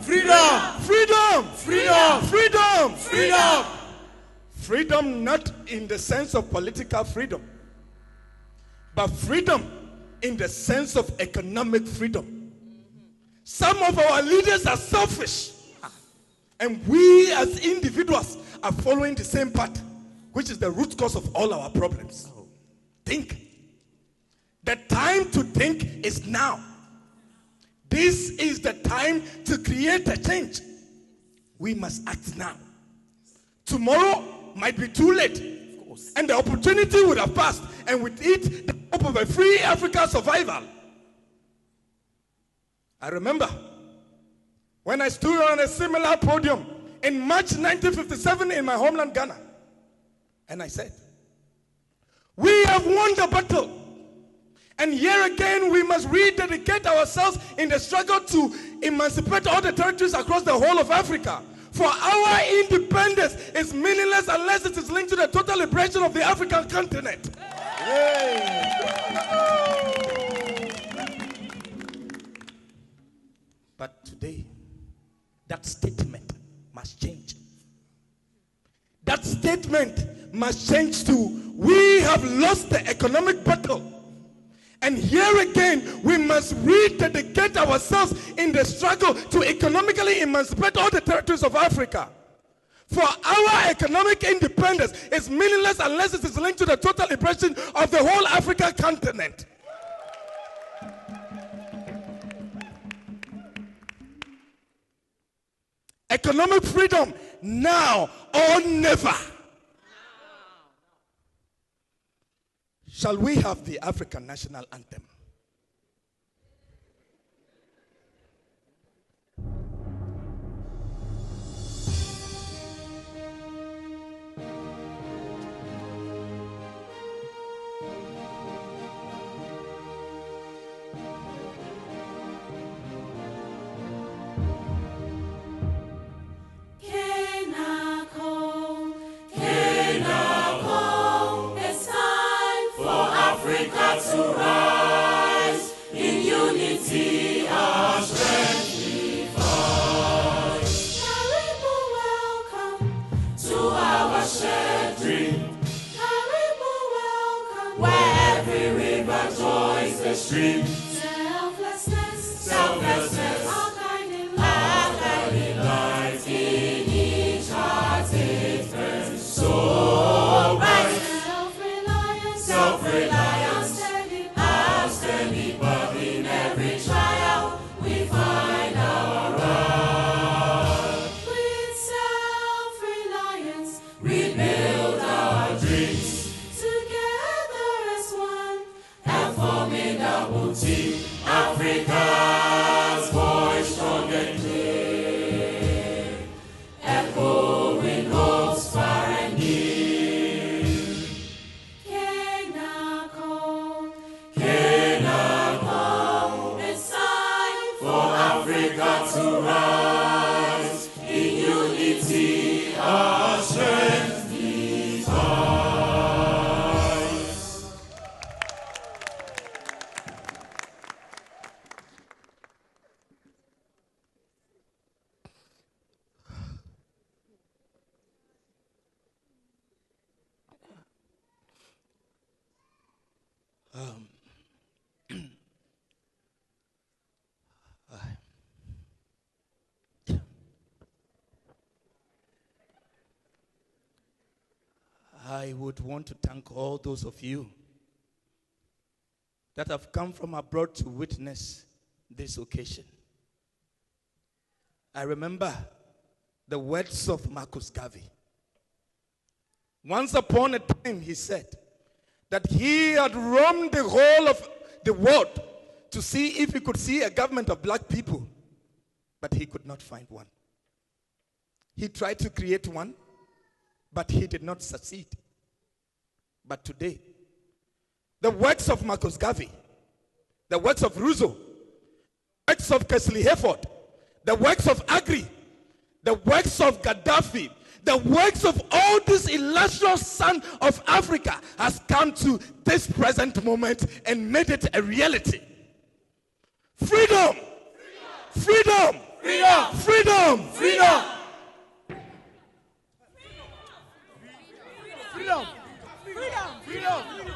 Freedom! Freedom! Freedom! Freedom! Freedom! Freedom not in the sense of political freedom, but freedom in the sense of economic freedom. Some of our leaders are selfish, and we as individuals are following the same path, which is the root cause of all our problems. Think. The time to think is now. This is the time to create a change. We must act now. Tomorrow might be too late, of course, and the opportunity would have passed, and with it, the hope of a free Africa survival. I remember when I stood on a similar podium in March 1957 in my homeland, Ghana, and I said, we have won the battle, and here again we must rededicate ourselves in the struggle to emancipate all the territories across the whole of Africa. For our independence is meaningless unless it is linked to the total liberation of the African continent. But today, that statement must change. That statement must change to, we have lost the economic battle. And here again, we must rededicate ourselves in the struggle to economically emancipate all the territories of Africa. For our economic independence is meaningless unless it is linked to the total liberation of the whole African continent. Economic freedom now or never. Shall we have the African national anthem? To rise in unity, our strength revives. Karibu, welcome to our shared dream. Karibu, welcome where every river joins the stream. Selflessness, our guiding light in each heart it burns so bright. Self-reliance. Africa's voice strong and clear, echoing hopes far and near. Kenako, it's time for Africa to rise. In unity, our strength devises. I would want to thank all those of you that have come from abroad to witness this occasion. I remember the words of Marcus Garvey. Once upon a time, he said that he had roamed the whole of the world to see if he could see a government of black people, but he could not find one. He tried to create one, but he did not succeed. But today, the works of Marcus Garvey, the works of Rousseau, the works of Kesley Hayford, the works of Agri, the works of Gaddafi, the works of all this illustrious son of Africa has come to this present moment and made it a reality. Freedom! Freedom! Freedom! Freedom! Freedom! Freedom! Freedom! Freedom! Freedom!